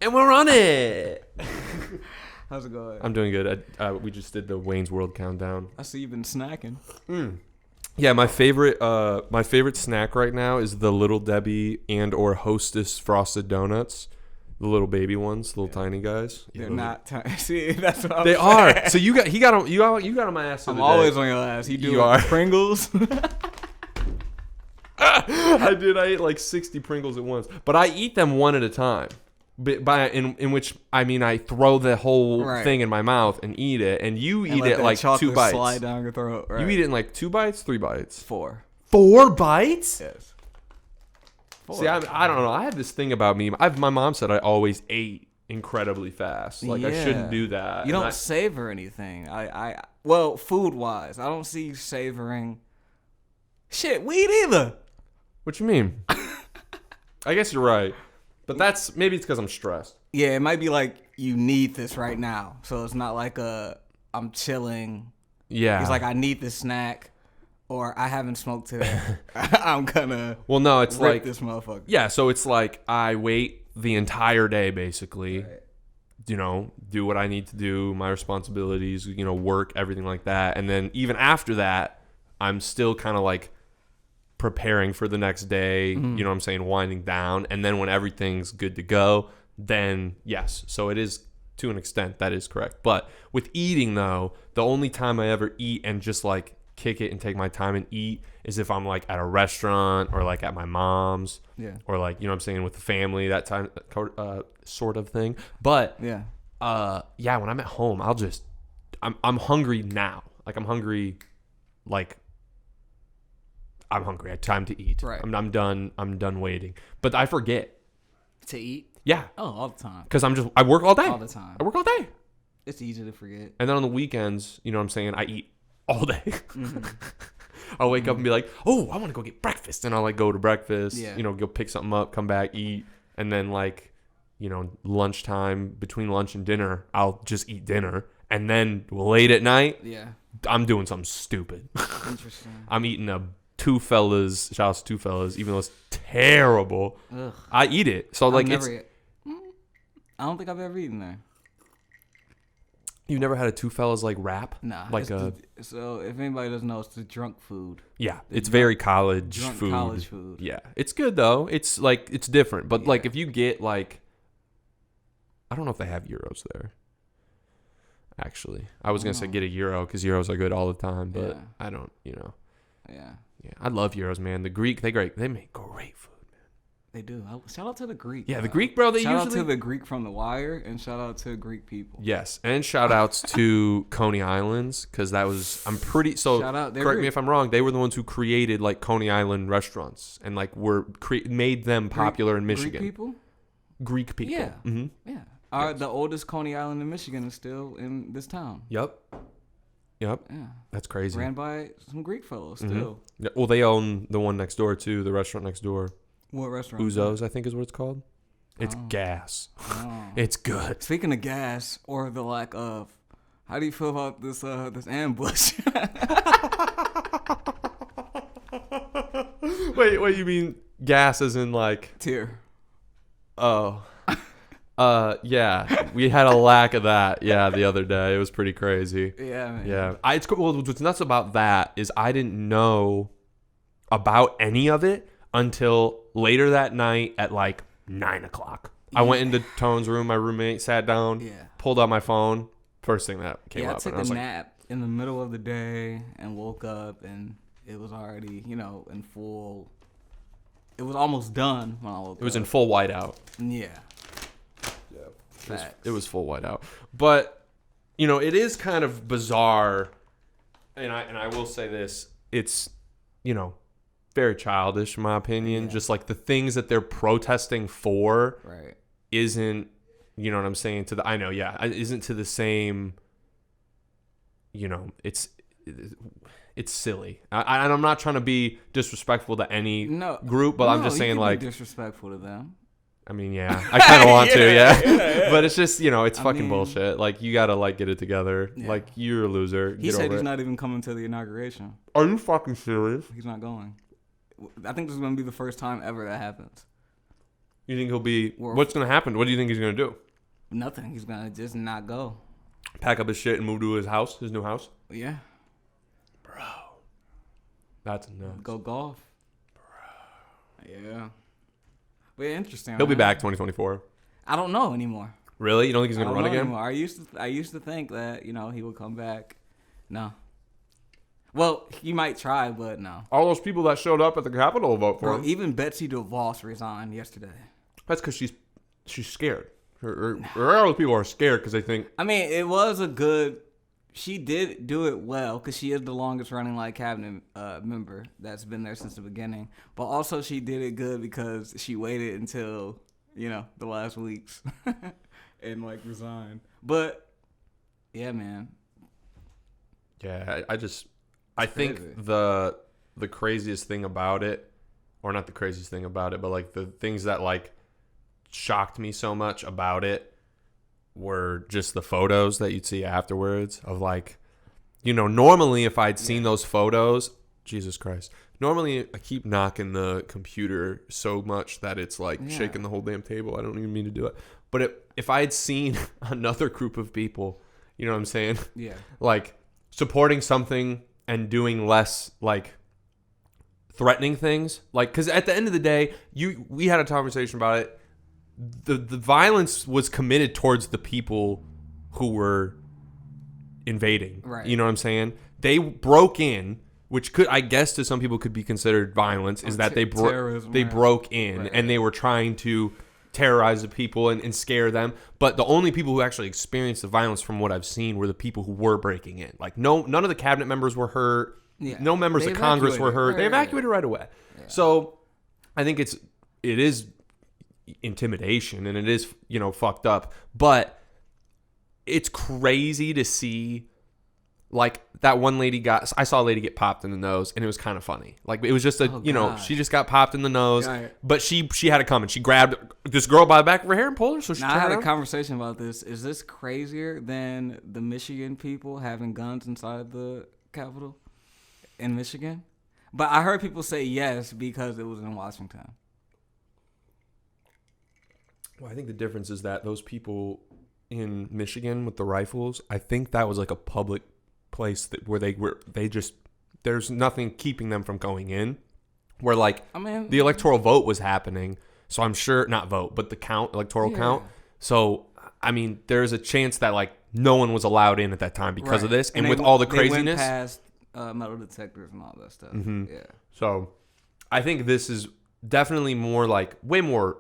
And we're on it. How's it going? I'm doing good. We just did the Wayne's World countdown. I see you've been snacking. Yeah, my favorite snack right now is the Little Debbie and or Hostess frosted donuts. The little baby ones, the little tiny guys. They're not tiny. See, that's what I'm They saying. are. So you got on my ass. I'm always on your ass. You are. Pringles. I ate like 60 Pringles at once, but I eat them one at a time. In which I mean I throw the whole thing in my mouth and eat it, and you eat it like 2 bites. Slide down your throat. Right. You eat it in like 2 bites, 3 bites. 4. 4 bites? Yes. 4. See, I don't know. I have this thing about me. My mom said I always ate incredibly fast. Like I shouldn't do that. You don't savor anything. Well, food wise, I don't see you savoring shit weed either. What you mean? I guess you're right. But maybe it's because I'm stressed. Yeah, it might be like you need this right now. So it's not like I'm chilling. Yeah. It's like I need this snack or I haven't smoked today. I'm gonna it's rip like this motherfucker. Yeah, so it's like I wait the entire day basically. Right. Do what I need to do, my responsibilities, work, everything like that. And then even after that, I'm still kind of like preparing for the next day, you know what I'm saying, winding down. And then when everything's good to go, then yes. So it is, to an extent, that is correct. But with eating though, the only time I ever eat and just like kick it and take my time and eat is if I'm like at a restaurant or like at my mom's, or like, you know what I'm saying, with the family, that time sort of thing. But when I'm at home, I'm hungry now. Like I'm hungry. I have time to eat. Right. I'm done waiting. But I forget to eat. Yeah. Oh, all the time. Because I work all day. All the time. I work all day. It's easy to forget. And then on the weekends, you know what I'm saying, I eat all day. I'll wake up and be like, oh, I want to go get breakfast. And I'll like go to breakfast, go pick something up, come back, eat. And then like, lunchtime, between lunch and dinner, I'll just eat dinner. And then late at night, I'm doing something stupid. Interesting. I'm eating a Two Fellas, shout out to Two Fellas, even though it's terrible. Ugh. I eat it. So like I don't think I've ever eaten there. You've never had a Two Fellas like wrap? Nah. So if anybody doesn't know, it's the drunk food. Yeah, it's very college food. College food. Yeah, it's good though. It's like it's different, but like if you get like, I don't know if they have gyros there. Actually, I was gonna say get a gyro because gyros are good all the time, but I don't. Yeah, I love gyros, man. The Greek, they make great food, man. They do. Shout out to the Greek. Yeah, the Greek, bro. Shout out to the Greek from The Wire, and shout out to Greek people. Yes, and shout outs to Coney Islands because that was shout out. Correct me if I'm wrong. They were the ones who created like Coney Island restaurants and like made them popular in Michigan. Greek people. Yeah. Mm-hmm. Yeah. The oldest Coney Island in Michigan is still in this town. Yep. Yeah. That's crazy. Ran by some Greek fellows still. Mm-hmm. Yeah, well, they own the one next door too, the restaurant next door. What restaurant? Uzo's, I think is what it's called. It's gas. Oh. It's good. Speaking of gas or the lack of, how do you feel about this ambush? Wait, you mean gas as in like Tear. Oh. Yeah, we had a lack of that. Yeah, the other day it was pretty crazy. Yeah, man. Yeah, it's cool. Well, what's nuts about that is I didn't know about any of it until later that night at like 9:00. I went into Tone's room. My roommate sat down. Yeah. Pulled out my phone. First thing that came up. I took a nap in the middle of the day and woke up and it was already in full. It was almost done when I woke up. It was in full whiteout. Yeah. It was full whiteout. But, it is kind of bizarre. And I will say this. It's, very childish in my opinion. Just like the things that they're protesting for isn't, you know what I'm saying? Isn't to the same, it's silly. And I'm not trying to be disrespectful to any group, but I'm just saying like. Disrespectful to them. I mean, yeah, I kind of want to, yeah. But it's just, it's fucking bullshit. Like, you got to, like, get it together. Yeah. Like, you're a loser. He said he's not even coming to the inauguration. Are you fucking serious? He's not going. I think this is going to be the first time ever that happens. You think he'll be? What's going to happen? What do you think he's going to do? Nothing. He's gonna just not go. Pack up his shit and move to his house, his new house. Yeah, bro. That's nuts. Go golf, bro. Yeah, but interesting. He'll be back 2024. I don't know anymore. Really? You don't think he's gonna run again? Anymore. I used to think that he would come back. No. Well, he might try, but no. All those people that showed up at the Capitol to vote for him. Even Betsy DeVos resigned yesterday. That's because she's scared. Or all those people are scared because they think. I mean, it was a good. She did do it well because she is the longest running cabinet member that's been there since the beginning. But also, she did it good because she waited until the last weeks and resigned. But yeah, man. Yeah, I think the craziest thing about it, or not the craziest thing about it, but the things that shocked me so much about it were just the photos that you'd see afterwards of normally if I'd seen those photos, Jesus Christ, normally I keep knocking the computer so much that it's shaking the whole damn table. I don't even mean to do it. But if I had seen another group of people, you know what I'm saying? Yeah. Supporting something and doing less threatening things, because at the end of the day, we had a conversation about it. The violence was committed towards the people who were invading. Right. You know what I'm saying? They broke in, which could, I guess, to some people could be considered violence. Is that they broke in and they were trying to terrorize the people and scare them. But the only people who actually experienced the violence, from what I've seen, were the people who were breaking in. None of the cabinet members were hurt. Yeah. No members of Congress were hurt. They evacuated right away. Yeah. So I think it is intimidation and it is fucked up, but it's crazy to see that one lady I saw a lady get popped in the nose, and it was kind of funny. It was just she just got popped in the nose, but she had it coming. She grabbed this girl by the back of her hair and pulled her. So I had a conversation about this. Is this crazier than the Michigan people having guns inside the Capitol in Michigan? But I heard people say yes because it was in Washington. Well, I think the difference is that those people in Michigan with the rifles, I think that was a public place where there's nothing keeping them from going in. Where the electoral vote was happening, so I'm sure not vote, but the electoral count. So I mean, there's a chance that no one was allowed in at that time because of this, and with all the craziness, they went past metal detectors and all that stuff. Mm-hmm. Yeah. So I think this is definitely more way more.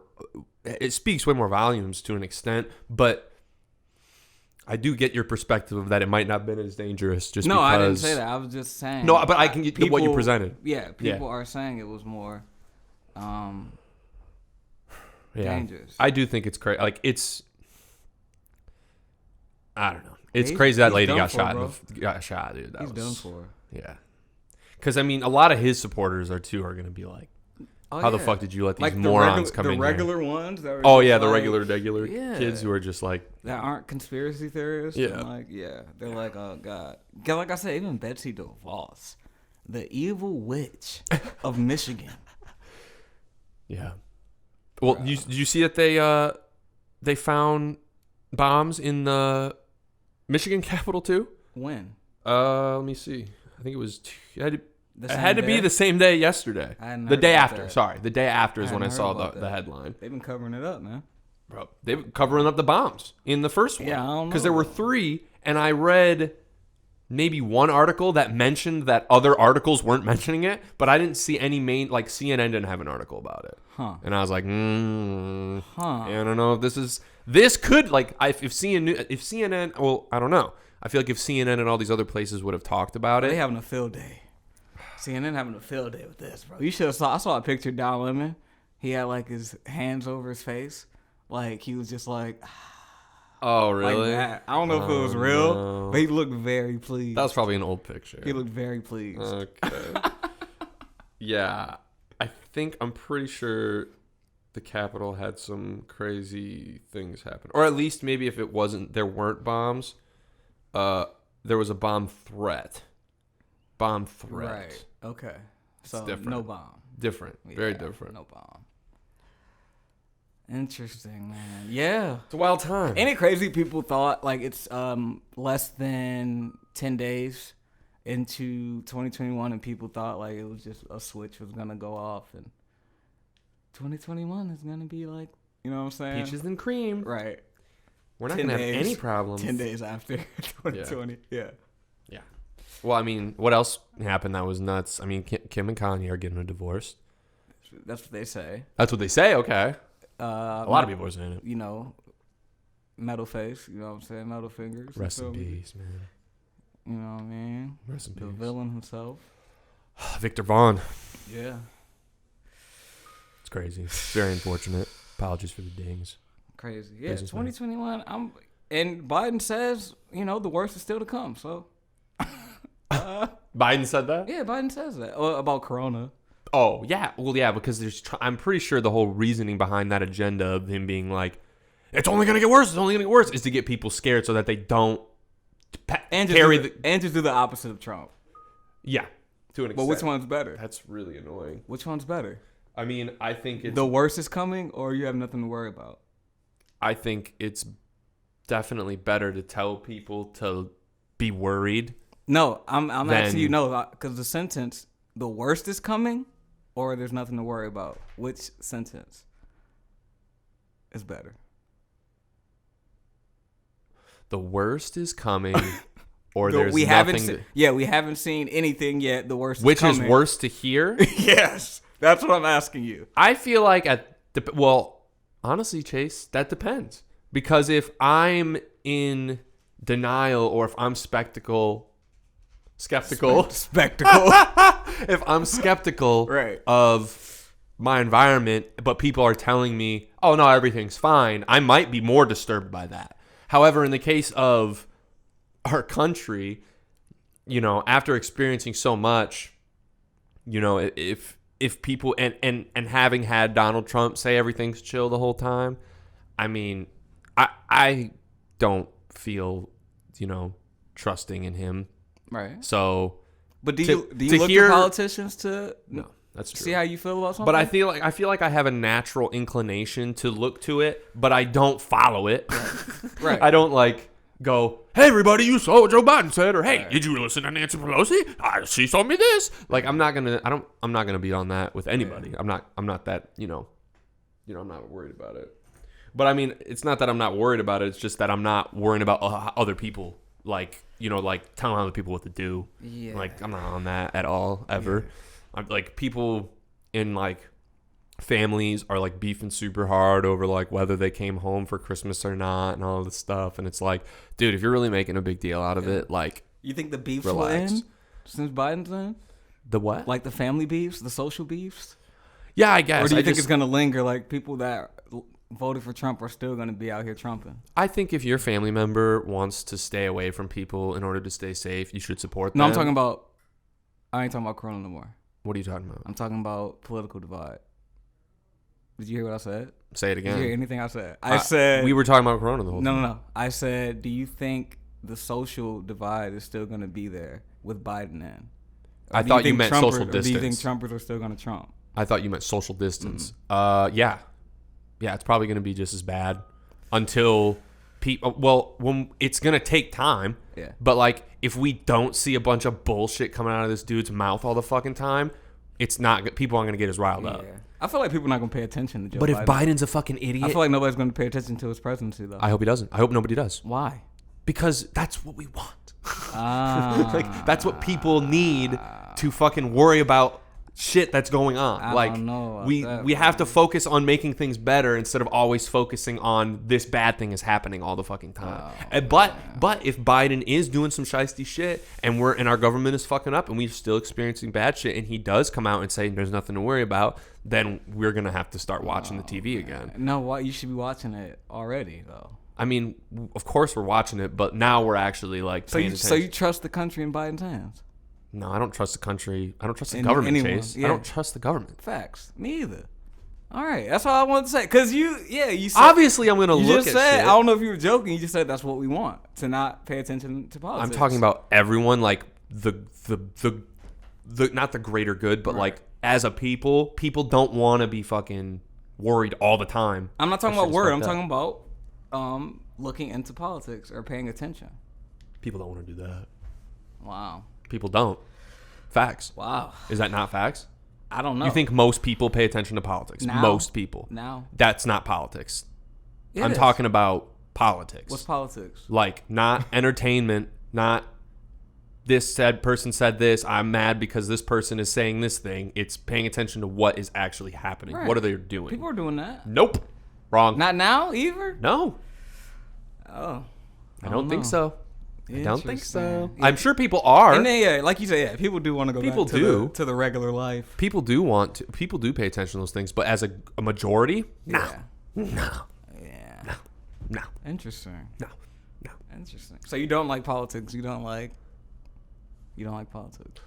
It speaks way more volumes to an extent, but I do get your perspective of that. It might not have been as dangerous because... I didn't say that. I was just saying... No, but I can get what you presented. Yeah, people are saying it was more dangerous. I do think it's crazy. I don't know. It's crazy that lady got shot, dude. He's done for. Yeah. Because, I mean, a lot of his supporters are going to be how the fuck did you let these morons come in here? The regular ones? That were the regular kids who are just that aren't conspiracy theorists? Yeah. And they're oh, God. Like I said, even Betsy DeVos, the evil witch of Michigan. Yeah. Well, did you see that they found bombs in the Michigan Capitol too? When? Let me see. I think it was... It had to be the same day yesterday. The day after. That. Sorry. The day after is when I saw the headline. They've been covering it up, man. Bro, they've been covering up the bombs in the first one. Yeah, I don't know. Because there were 3, and I read maybe one article that mentioned that other articles weren't mentioning it, but I didn't see any CNN didn't have an article about it. Huh. And I was like, I don't know if this could, if CNN, well, I don't know. I feel like if CNN and all these other places would have talked about it. They having a field day. CNN having a field day with this, bro. You should have saw. I saw a picture of Don Lemon. He had his hands over his face, he was just oh really? That. I don't know if it was real, but he looked very pleased. That was probably an old picture. He looked very pleased. Okay. Yeah, I'm pretty sure the Capitol had some crazy things happen, or at least maybe if it wasn't, there weren't bombs. There was a bomb threat. Right. Okay. So it's different. No bomb. Different. Very different. No bomb. Interesting, man. Yeah. It's a wild time. Ain't it crazy? People thought like it's less than 10 days into 2021, and people thought like it was just a switch was gonna go off, and 2021 is gonna be like, you know what I'm saying? Peaches and cream. Right. We're not gonna have any problems. 10 days after 2020. Yeah. Well, I mean, what else happened that was nuts? I mean, Kim and Kanye are getting a divorce. That's what they say. That's what they say. Okay. A lot of people are saying it. You know, metal face. You know what I'm saying? Metal fingers. Rest in peace, man. You know what I mean? Rest in peace. The villain himself. Victor Vaughn. Yeah. It's crazy. It's very unfortunate. Apologies for the dings. Crazy. Yeah, 2021. And Biden says, you know, the worst is still to come. So. Biden said that? Yeah, Biden says that about Corona. Oh, yeah. Well, yeah, because I'm pretty sure the whole reasoning behind that agenda of him being like, it's only going to get worse, it's only going to get worse, is to get people scared so that they don't and just do the opposite of Trump. Yeah, to an extent. But which one's better? That's really annoying. Which one's better? I mean, I think it's... The worst is coming, or you have nothing to worry about? I think it's definitely better to tell people to be worried. No, I'm asking you, no, because the sentence, the worst is coming, or there's nothing to worry about. Which sentence is better? The worst is coming, or there's we nothing... we haven't seen anything yet. The worst Which is coming. is worse to hear? Yes, that's what I'm asking you. I feel like honestly, Chase, that depends. Because if I'm in denial or if I'm skeptical, if I'm skeptical right. of my environment, but people are telling me, oh, no, everything's fine, I might be more disturbed by that. However, in the case of our country, you know, after experiencing so much, you know, if people and having had Donald Trump say everything's chill the whole time, I mean, I don't feel, you know, trusting in him. Right. So, but do you look to politicians to that's true. See how you feel about something? But I feel like I have a natural inclination to look to it, but I don't follow it. Right. I don't like go, hey everybody, you saw what Joe Biden said, or hey, did you listen to Nancy Pelosi? She told me this. Like I'm not gonna be on that with anybody. I'm not that, you know, I'm not worried about it. But I mean, it's not that I'm not worried about it. It's just that I'm not worrying about other people, like, you know, like telling other people what to do. Yeah. Like I'm not on that at all, ever. Yeah. I'm, like, people in like families are like beefing super hard over like whether they came home for Christmas or not and all this stuff. And it's like, dude, if you're really making a big deal out of it, like, you think the beefs will end since Biden's in? The what? Like the family beefs, the social beefs? Yeah, I guess. Or do you think it's going to linger? Like people that voted for Trump are still going to be out here trumping? I think if your family member wants to stay away from people in order to stay safe, you should support them. No, I ain't talking about Corona no more. What are you talking about? I'm talking about political divide. Did you hear what I said? Say it again. Did you hear anything I said? I said... We were talking about Corona the whole time. No. I said, do you think the social divide is still going to be there with Biden in? I thought you meant social distance. Or do you think Trumpers are still going to Trump? I thought you meant social distance. Yeah. Yeah, it's probably going to be just as bad until people... Well, when it's going to take time. Yeah. But, like, if we don't see a bunch of bullshit coming out of this dude's mouth all the fucking time, it's not... People aren't going to get as riled up. I feel like people are not going to pay attention to Joe Biden. But if Biden's a fucking idiot... I feel like nobody's going to pay attention to his presidency, though. I hope he doesn't. I hope nobody does. Why? Because that's what we want. Like, that's what people need to fucking worry about shit that's going on. I like, don't know we have to focus on making things better instead of always focusing on this bad thing is happening all the fucking time. But if Biden is doing some shiesty shit and our government is fucking up and we're still experiencing bad shit and he does come out and say there's nothing to worry about, then we're gonna have to start watching the TV again. No, you should be watching it already though. I mean, of course we're watching it, but now we're actually like paying attention. So you trust the country in Biden's hands? No, I don't trust the country. I don't trust the government, Chase. Yeah. I don't trust the government. Facts. Me either. All right. That's all I wanted to say. Because you said... Obviously, I'm going to look at shit. You just said, I don't know if you were joking. You just said that's what we want, to not pay attention to politics. I'm talking about everyone, like, the not the greater good, but, like, as a people don't want to be fucking worried all the time. I'm not talking That about shit is worry. I'm fucked up. talking about looking into politics or paying attention. People don't want to do that. Wow. People don't. Facts. Wow. Is that not facts? I don't know. You think most people pay attention to politics? Now? Most people. Now? That's not politics. It I'm is. talking about politics. What's politics? Like, not entertainment, not this said person said this, I'm mad because this person is saying this thing. It's paying attention to what is actually happening. Right. What are they doing? People are doing that. Nope. Wrong. Not now, either? No. Oh. I don't think know. so. I don't think so. Interesting. Yeah. I'm sure people are. And then, yeah, like you said, yeah, people do want to go People back to do. to the regular life. People do want to. People do pay attention to those things, but as a majority, no. Yeah. No. Yeah. No. Interesting. No. No. Interesting. So you don't like politics. You don't like politics.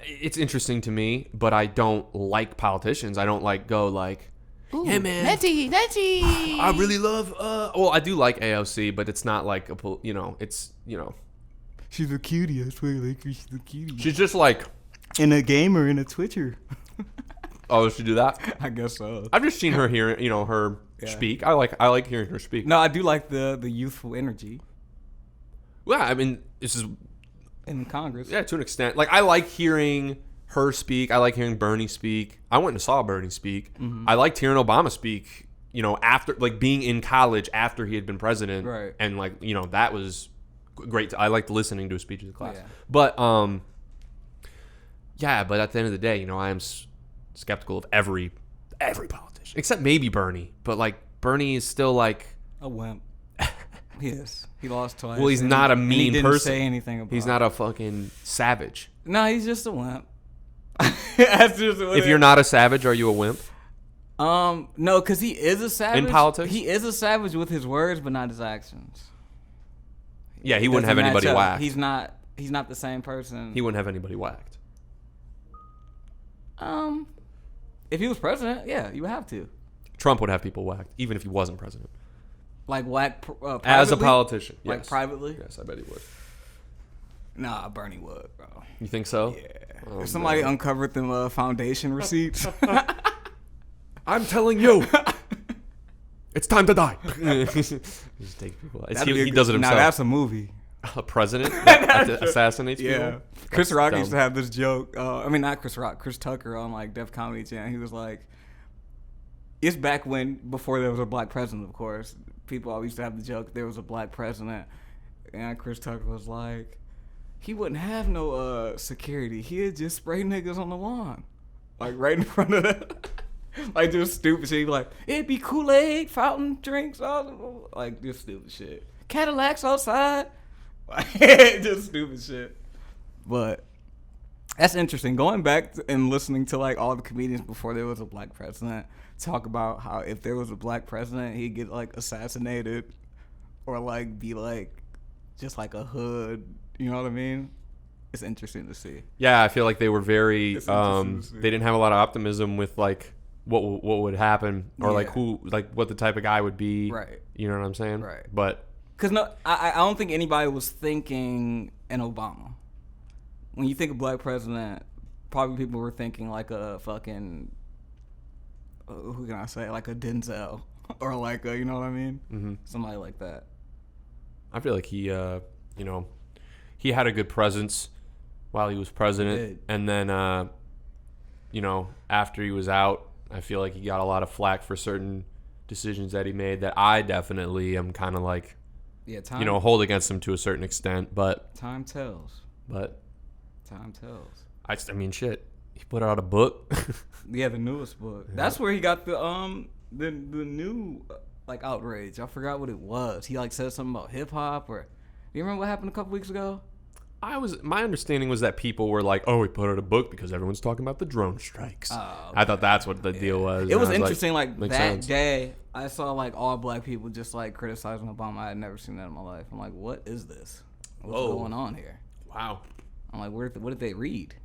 It's interesting to me, but I don't like politicians. I don't like go like, hey man, Nettie. I really love. Well, I do like AOC, but it's not like it's She's a cutie. I swear, like her. She's a cutie. she's just like, In a gamer, in a Twitcher. oh, does she do that? I guess so. I've just seen her hear, her Yeah. speak. I like hearing her speak. No, I do like the youthful energy Well, I mean, this is in Congress. to an extent. Like, I like hearing her speak. I like hearing Bernie speak. I went and saw Bernie speak. Mm-hmm. I liked hearing Obama speak. After like being in college after he had been president, Right. And like that was great. I liked listening to his speeches in class. Yeah. But but at the end of the day, I am skeptical of every politician except maybe Bernie. But like Bernie is still like A wimp. Yes, he lost twice. well, he's and not a and he mean didn't person. Say anything about. He's not a fucking savage. No, he's just a wimp. That's just what If it you're is. not a savage, are you a wimp? No, because he is a savage In politics? He is a savage with his words, but not his actions. Yeah, he wouldn't have Doesn't anybody match up. whacked. He's not the same person. He wouldn't have anybody whacked. If he was president, yeah, you would have to. Trump would have people whacked, even if he wasn't president. Like whack privately? As a politician, Like yes. privately? Yes, I bet he would. Nah, Bernie would, bro. You think so? Yeah. Oh, If somebody man. uncovered them foundation receipts. I'm telling you, it's time to die. Just take people. He does it himself. Now that's a movie. A president that assassinates Yeah. people. Chris That's Rock dumb. used to have this joke. I mean, not Chris Rock. Chris Tucker on like Def Comedy Channel. He was like, it's back before there was a black president, of course. People always used to have the joke there was a black president. And Chris Tucker was like, he wouldn't have no security. He'd just spray niggas on the lawn. Like right in front of them. Like just stupid shit. He'd be like, it'd be Kool-Aid, fountain drinks, all like just stupid shit. Cadillacs outside. Like, just stupid shit. But that's interesting. Going back and listening to like all the comedians before there was a black president talk about how if there was a black president, he'd get like assassinated or like be like just like a hood. You know what I mean? It's interesting to see. Yeah, I feel like they were very. It's interesting to see. They didn't have a lot of optimism with like what would happen or like Yeah. who like what the type of guy would be. Right. You know what I'm saying? Right. But Because no, I don't think anybody was thinking an Obama. When you think of black president, probably people were thinking like a fucking, who can I say, like a Denzel or like a, you know what I mean? mm-hmm. Somebody like that. I feel like he he had a good presence while he was president, He did. and then after he was out, I feel like he got a lot of flack for certain decisions that he made that I definitely am kind of like Yeah, time. hold against him to a certain extent, but Time tells. Time tells. I mean shit, he put out a book. Yeah, the newest book. That's where he got the new like outrage. I forgot what it was. He like said something about hip hop or. Do you remember what happened a couple weeks ago? My understanding was that people were like, oh, he put out a book because everyone's talking about the drone strikes. Oh, I thought that's what the deal was. It and was I interesting. Like makes that sense. day, I saw like all black people just like criticizing Obama. I had never seen that in my life. I'm like, what is this? What's Whoa. going on here? Wow. I'm like, what did they read?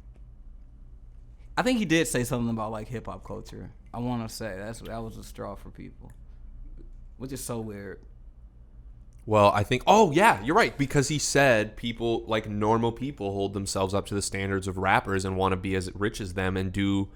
I think he did say something about like hip hop culture. I want to say that was a straw for people, which is so weird. Well, I think, oh, yeah, you're right. Because he said people, like normal people, hold themselves up to the standards of rappers and want to be as rich as them and do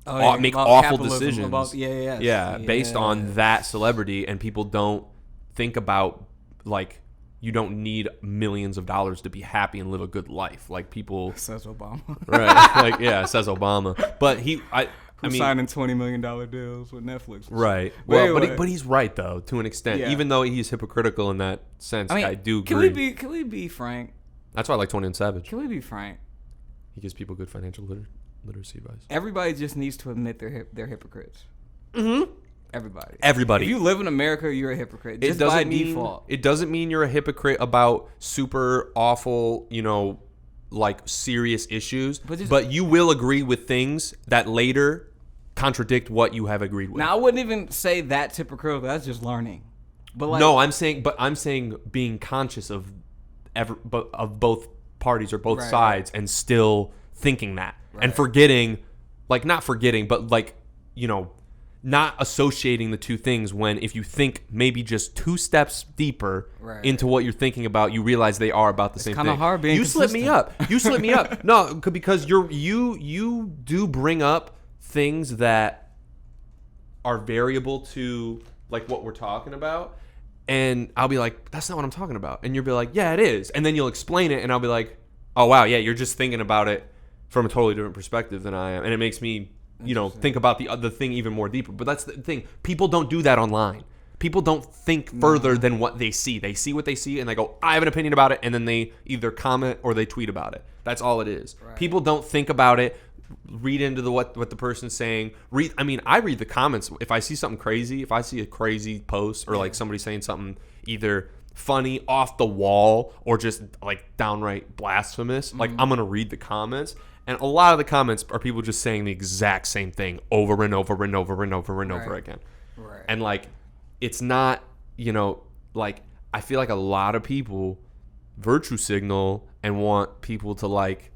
make about awful capitalism, decisions. Yeah, based on that celebrity, and people don't think about like you don't need millions of dollars to be happy and live a good life. Like people says Obama. right. Like, yeah, says Obama. But I mean, signing $20 million deals with Netflix. Right. But Well, anyway. but he's right though, to an extent. Yeah. Even though he's hypocritical in that sense, I mean, I do agree. Can we be frank? That's why I like 21 Savage. Can we be frank? He gives people good financial literacy advice. Everybody just needs to admit they're hypocrites. Mm-hmm. Everybody. If you live in America, you're a hypocrite. Just by default. It doesn't mean you're a hypocrite about super awful, like serious issues. But you will agree with things that later contradict what you have agreed with. Now, I wouldn't even say that's hypocritical. That's just learning. But like, no, I'm saying being conscious of both parties or both sides, and still thinking that and forgetting, like not forgetting, but like not associating the two things. When if you think maybe just two steps deeper into what you're thinking about, you realize they are about the same thing. It's kind of hard being consistent. You slip me up. No, because you do bring up things that are variable to like what we're talking about. And I'll be like, that's not what I'm talking about. And you'll be like, yeah, it is. And then you'll explain it, and I'll be like, oh, wow, yeah, you're just thinking about it from a totally different perspective than I am. And it makes me, think about the thing even more deeper. But that's the thing. People don't do that online. People don't think further than what they see. They see what they see, and they go, I have an opinion about it, and then they either comment or they tweet about it. That's all it is. Right. People don't think about it, read into what the person's saying. I read the comments. If I see something crazy, if I see a crazy post or like somebody saying something either funny, off the wall, or just like downright blasphemous, like I'm gonna read the comments. And a lot of the comments are people just saying the exact same thing over and over and over and over and over again. Right. And like, it's not, like I feel like a lot of people virtue signal and want people to like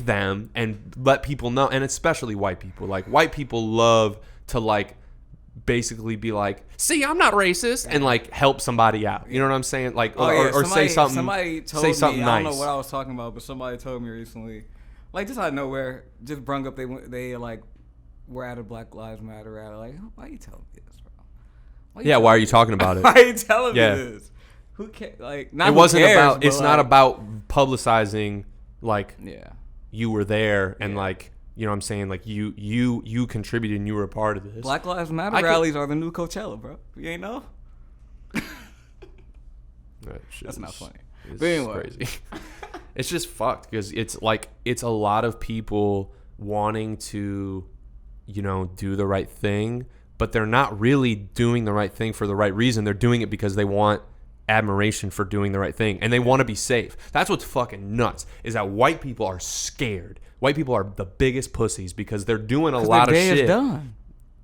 them and let people know, and especially white people. Like white people love to like basically be like, see, I'm not racist, and like help somebody out. You know what I'm saying? Like or say something. Somebody told say me, something I don't nice. know what I was talking about, but somebody told me recently, like just out of nowhere, just brung up they like were at a Black Lives Matter rally. Like, why are you telling me this, bro? Why are you talking about it? Why are you telling me this? Who cares? Like, not it wasn't cares, about. It's like, not about publicizing like yeah. you were there and like. You know what I'm saying? Like, you contributed and you were a part of this. Black Lives Matter rallies are the new Coachella, bro. You ain't know? That's not funny. It's but anyway. crazy. It's just fucked because it's like, it's a lot of people wanting to, do the right thing, but they're not really doing the right thing for the right reason. They're doing it because they want admiration for doing the right thing, and they want to be safe. That's what's fucking nuts, is that white people are scared. White people are the biggest pussies because they're doing a lot of shit. It's done.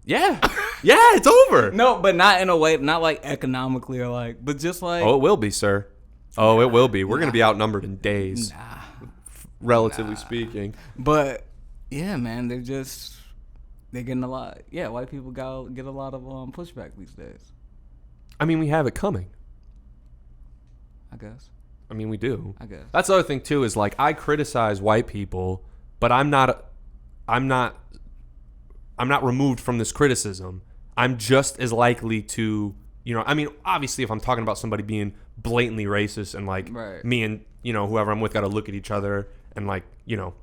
Yeah. Yeah, it's over. No, but not in a way, not like economically or like, but just like. Oh, it will be, sir. Oh, it will be. We're going to be outnumbered in days, relatively speaking. But yeah, man, they're getting a lot. Yeah, white people get a lot of pushback these days. I mean, we have it coming. I guess. I mean, we do. I guess. That's the other thing too, is like I criticize white people, but I'm not removed from this criticism. I'm just as likely to, I mean, obviously if I'm talking about somebody being blatantly racist and like me and, whoever I'm with got to look at each other and like,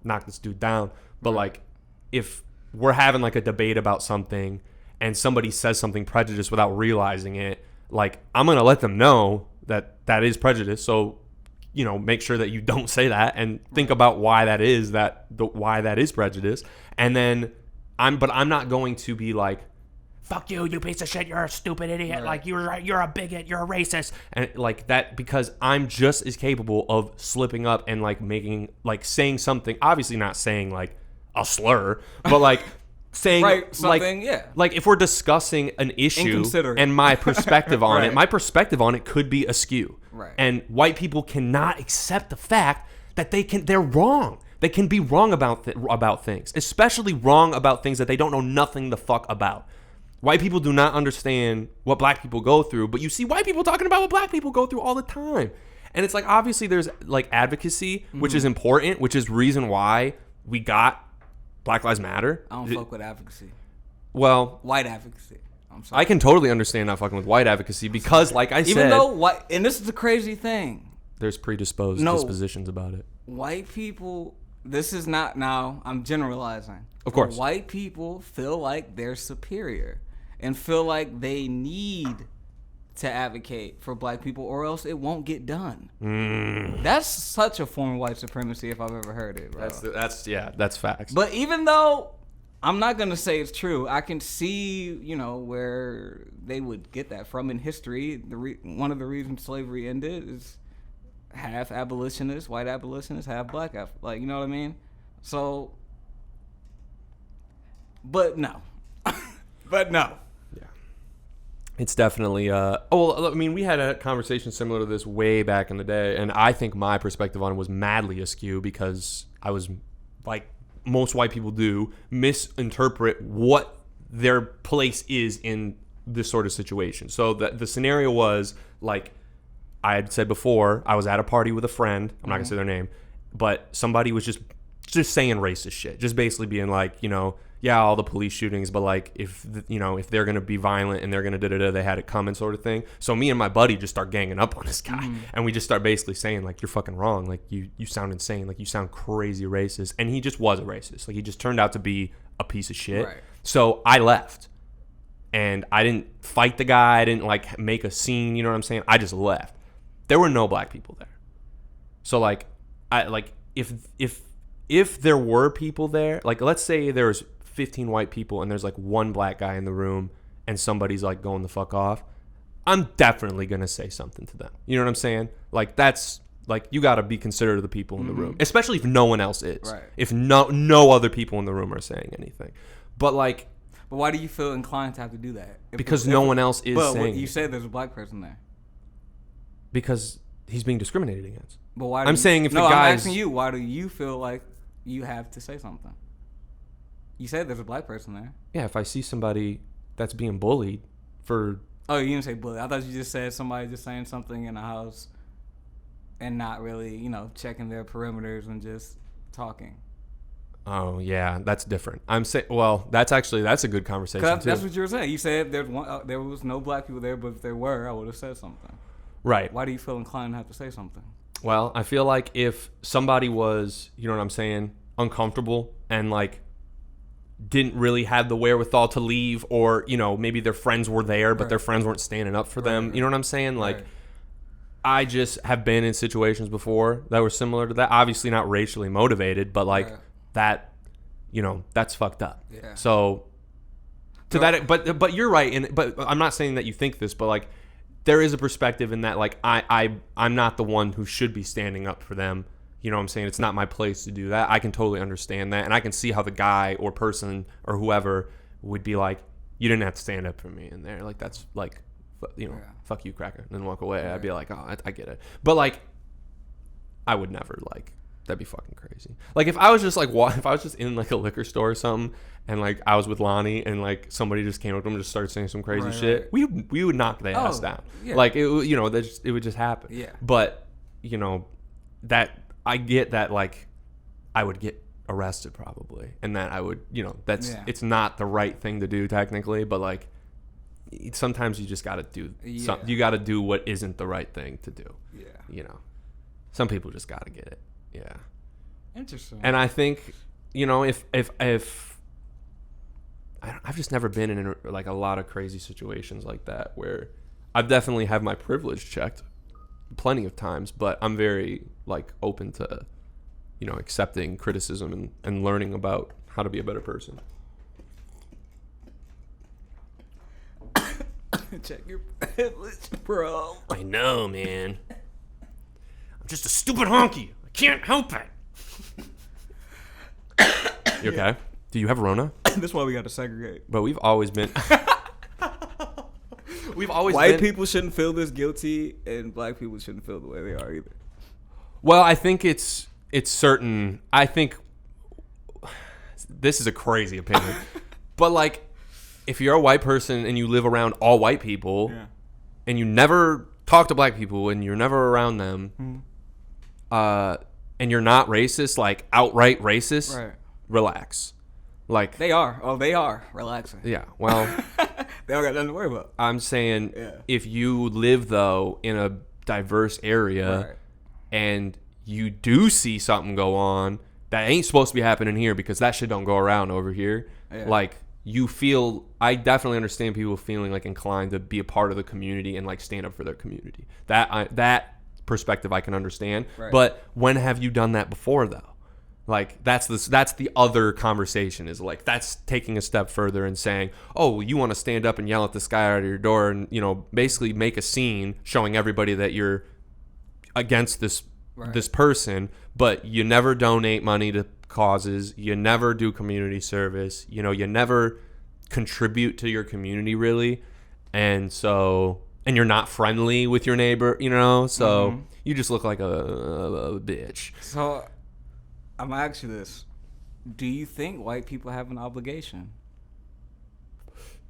knock this dude down. But like if we're having like a debate about something and somebody says something prejudiced without realizing it, like I'm going to let them know that is prejudice. So, make sure that you don't say that and think about why that is why that is prejudice. And then I'm not going to be like, fuck you piece of shit, you're a stupid idiot. Right. Like you're a bigot, you're a racist. And like that, because I'm just as capable of slipping up and like saying something, obviously not saying like a slur, but like saying something, like if we're discussing an issue and my perspective on it, my perspective on it could be askew. Right. And white people cannot accept the fact that they're wrong. They can be wrong about things, especially wrong about things that they don't know nothing the fuck about. White people do not understand what black people go through, but you see white people talking about what black people go through all the time. And it's like, obviously there's like advocacy, which is important, which is reason why we got Black Lives Matter. I don't fuck with advocacy. Well, white advocacy. I'm sorry. I can totally understand not fucking with white advocacy because, like I said, even though white, and this is the crazy thing, there's predisposed dispositions about it. White people. This is not now. I'm generalizing. Of course, white people feel like they're superior and feel like they need to advocate for black people or else it won't get done. That's such a form of white supremacy if I've ever heard it, bro. That's facts. But even though I'm not going to say it's true, I can see, where they would get that from in history. One of the reasons slavery ended is half abolitionists, white abolitionists, half black, you know what I mean? So, but no. But no. It's definitely, we had a conversation similar to this way back in the day, and I think my perspective on it was madly askew because I was, like most white people do, misinterpret what their place is in this sort of situation. So the scenario was, like I had said before, I was at a party with a friend, I'm not going to say their name, but somebody was just saying racist shit, just basically being like, yeah, all the police shootings, but like if they're gonna be violent and they're gonna they had it coming, sort of thing. So me and my buddy just start ganging up on this guy, and we just start basically saying like, you're fucking wrong, like you sound insane, like you sound crazy racist, and he just was a racist, like he just turned out to be a piece of shit. Right. So I left, and I didn't fight the guy, I didn't like make a scene, you know what I'm saying? I just left. There were no black people there, so like if there were people there, like let's say there's 15 white people and there's like one black guy in the room and somebody's like going the fuck off, I'm definitely gonna say something to them. You know what I'm saying? Like that's like, you gotta be considerate of the people in the room, especially if no one else is. Right. If no other people in the room are saying anything. But why do you feel inclined to have to do that? Because no one else is saying. But you said there's a black person there. Because he's being discriminated against. But why? I'm asking you, why do you feel like you have to say something? You said there's a black person there. Yeah, if I see somebody that's being bullied for... Oh, you didn't say bully. I thought you just said somebody just saying something in a house and not really, checking their perimeters and just talking. Oh, yeah, that's different. I'm saying, well, that's a good conversation, too. That's what you were saying. You said there was no black people there, but if there were, I would have said something. Right. Why do you feel inclined to have to say something? Well, I feel like if somebody was, you know what I'm saying, uncomfortable and like didn't really have the wherewithal to leave, or maybe their friends were there but their friends weren't standing up for them, you know what I'm saying, like I just have been in situations before that were similar to that, obviously not racially motivated, but like that, that's fucked up. So to that, but you're right, but I'm not saying that you think this, but like there is a perspective in that, like I'm not the one who should be standing up for them. You know what I'm saying? It's not my place to do that. I can totally understand that. And I can see how the guy or person or whoever would be like, you didn't have to stand up for me in there. Like, that's like, fuck you, cracker. And then walk away. I'd be like, oh, I get it. But like, I would never, like, that'd be fucking crazy. Like, if I was just like, if I was just in like a liquor store or something and like I was with Lonnie and like somebody just came up to him and just started saying some crazy shit, we would knock their ass down. Yeah. Like, it would just happen. Yeah. But, that... I get that, like, I would get arrested probably, and that I would, it's not the right thing to do technically, but like, sometimes you just gotta do, you gotta do what isn't the right thing to do. Yeah. Some people just gotta get it. Yeah. Interesting. And I think, if I've just never been in like a lot of crazy situations like that where I've definitely have my privilege checked plenty of times, but I'm very like open to accepting criticism and learning about how to be a better person. Check your privilege, bro. I know, man. I'm just a stupid honky. I can't help it. You okay? Do you have Rona? That's why we got to segregate. But we've always been White people shouldn't feel this guilty, and black people shouldn't feel the way they are either. Well, I think it's certain. I think this is a crazy opinion, but like, if you're a white person and you live around all white people, and you never talk to black people and you're never around them, and you're not racist, like outright racist, relax. Like They are. Oh, they are relaxing. yeah. Well, They don't got nothing to worry about. I'm saying Yeah. if you live though in a diverse area Right. and you do see something go on that ain't supposed to be happening here because that shit don't go around over here. Yeah. Like I definitely understand people feeling like inclined to be a part of the community and like stand up for their community. That perspective I can understand. Right. But when have you done that before though? Like that's the other conversation is like that's taking a step further and saying, oh, you want to stand up and yell at this guy out of your door and basically make a scene showing everybody that you're against this person, but you never donate money to causes, you never do community service, you never contribute to your community really, and you're not friendly with your neighbor, so you just look like a bitch. So I'm gonna ask you this: do you think white people have an obligation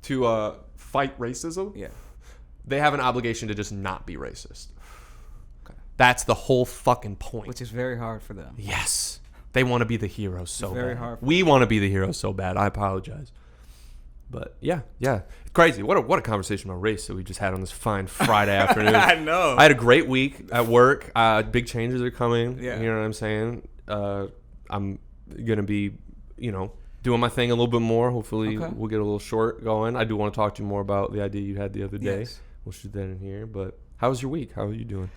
to fight racism? Yeah. They have an obligation to just not be racist. Okay. That's the whole fucking point. Which is very hard for them. Yes. They want to be the heroes so bad. Very hard. We want to be the heroes so bad. I apologize. But yeah. It's crazy. What a conversation about race that we just had on this fine Friday afternoon. I know. I had a great week at work. Big changes are coming. Yeah. You know what I'm saying? I'm going to be, doing my thing a little bit more. Hopefully we'll get a little short going. I do want to talk to you more about the idea you had the other day. Yes. We'll shoot that in here. But how was your week? How are you doing?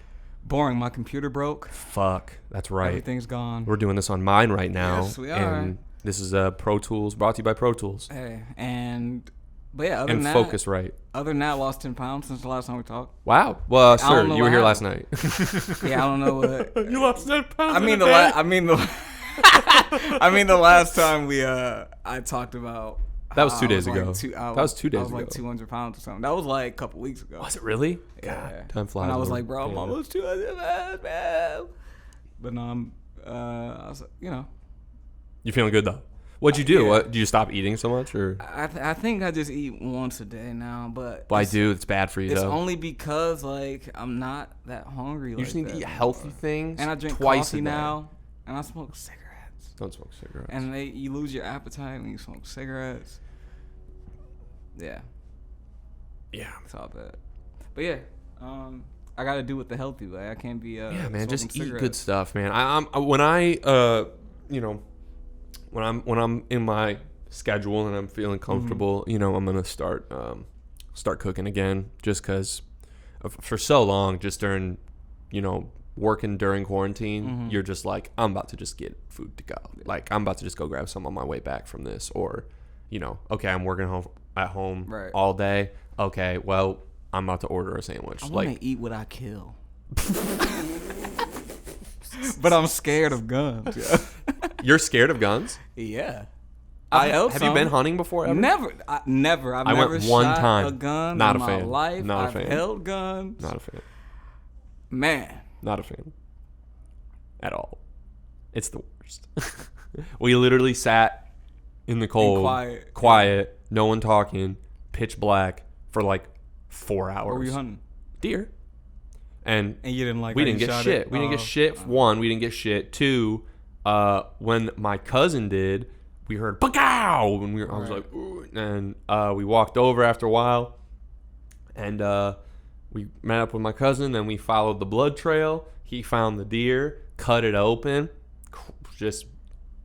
Boring. My computer broke. Fuck. That's right. Everything's gone. We're doing this on mine right now. Yes, we are. And this is Pro Tools, brought to you by Pro Tools. Hey, but yeah, And Focusrite. Other than that, I lost 10 pounds since the last time we talked. Wow. Well, sir, know you were what here happened. last night. Yeah, I don't know what. You lost 10 pounds. I mean the last time I talked about. That was 2 days like ago. That was 2 days I was ago. like 200 pounds or something. That was like a couple weeks ago. Was it really? Yeah. God, time flies. And I was when like, bro, I'm we're- almost 200 pounds, man. But no, I was, You feeling good though? What'd you do? Yeah. What? Did you stop eating so much, or? I think I just eat once a day now, but Well, I do. It's bad for you It's though. only because like I'm not that hungry. You like just need to that eat anymore. healthy things. And I drink twice coffee a day. now, and I smoke cigarettes. Don't smoke cigarettes. And you lose your appetite when you smoke cigarettes. Yeah, yeah. it's all bad. But yeah, I got to do it the healthy way. I can't be Yeah, man. Just smoking eat good cigarettes. stuff, man. When I'm in my schedule and I'm feeling comfortable, I'm gonna start cooking again. Just because for so long, just during, working during quarantine, you're just like, I'm about to just get food to go. Like I'm about to just go grab some on my way back from this, or, okay, I'm working at home Right. all day. Okay, well, I'm about to order a sandwich. I want to eat what I kill. But I'm scared of guns. Yeah. You're scared of guns? Yeah. I Have you been hunting before ever? Never. Never. I've I never went one shot time. a gun Not in a my fan. life. Not a I've fan. held guns. Not a fan. Man. Not a fan. At all. It's the worst. We literally sat in the cold, quiet, no one talking, pitch black for like 4 hours. What were you hunting? Deer. And you didn't like we how didn't you get shot shit. it? We didn't get shit. One, we didn't get shit. Two, when my cousin did, we heard "Bagow!" and I was like, ooh, and we walked over after a while, and we met up with my cousin. Then we followed the blood trail. He found the deer, cut it open, just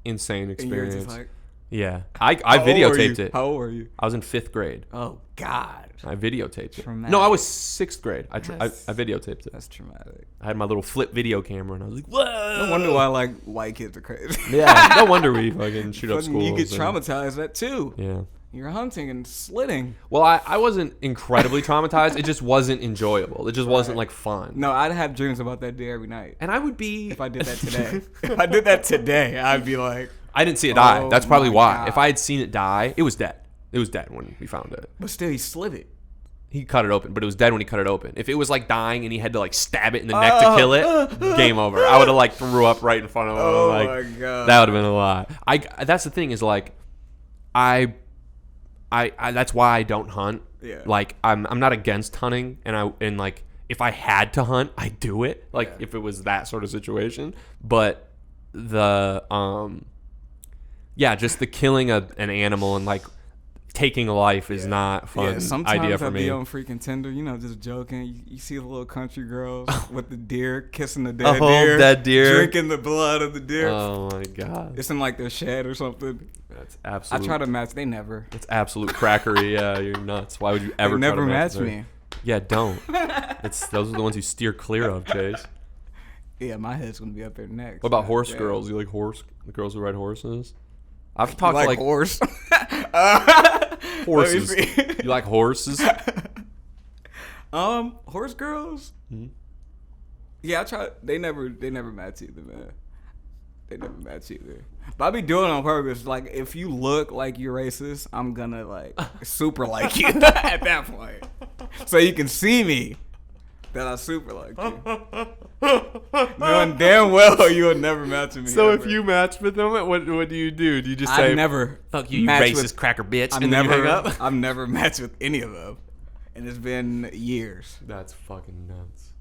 insane experience. And you were just like, yeah, I videotaped it. How old were you? I was in 5th grade. Oh God. I videotaped it. Traumatic. No, I was 6th grade. I That's- videotaped it. That's traumatic. I had my little flip video camera, and I was like, "Whoa!" No wonder why like white kids are crazy. Yeah, no wonder we fucking shoot up Fucking schools. You get and- traumatized that too. Yeah. You're hunting and slitting. Well, I wasn't incredibly traumatized. It just wasn't enjoyable. It just wasn't like fun. No, I'd have dreams about that deer every night. And I would be. If I did that today, if I did that today, I'd be like. I didn't see it die. Oh That's probably my why. God. If I had seen it die, it was dead. It was dead when we found it. But still, he slit it. He cut it open, but it was dead when he cut it open. If it was like dying and he had to like stab it in the neck to kill it, game over. I would have like threw up right in front of him. Oh like, my God. That would have been a lot. That's the thing is like, I that's why I don't hunt. Yeah. Like I'm not against hunting, and like if I had to hunt, I do it. Like if it was that sort of situation. But the Yeah, just the killing an animal and like taking a life is not fun idea sometimes for I me. be on freaking Tinder, just joking. You see the little country girls with the deer kissing the dead deer, dead deer, drinking the blood of the deer. Oh my god, it's in like their shed or something. That's absolute. I try to match. They never. It's absolute crackery. Yeah, you're nuts. Why would you ever? They never try to match me. Yeah, don't. Those are the ones you steer clear of, Chase. Yeah, my head's gonna be up there next. What about horse girls? You like the girls who ride horses? I've talked like to like horse. horses. You like horses? Horse girls. Mm-hmm. Yeah, I try. They never match either, man. They never match either. But I be doing it on purpose. Like, if you look like you're racist, I'm gonna like super like you at that point, so you can see me that I super like you. Knowing damn well you would never match with me. So ever. if you match with them, what do you do? Do you just I say never "fuck you, you match racist with- cracker bitch"? I've and then you hang never, up? I've never matched with any of them, and it's been years. That's fucking nuts.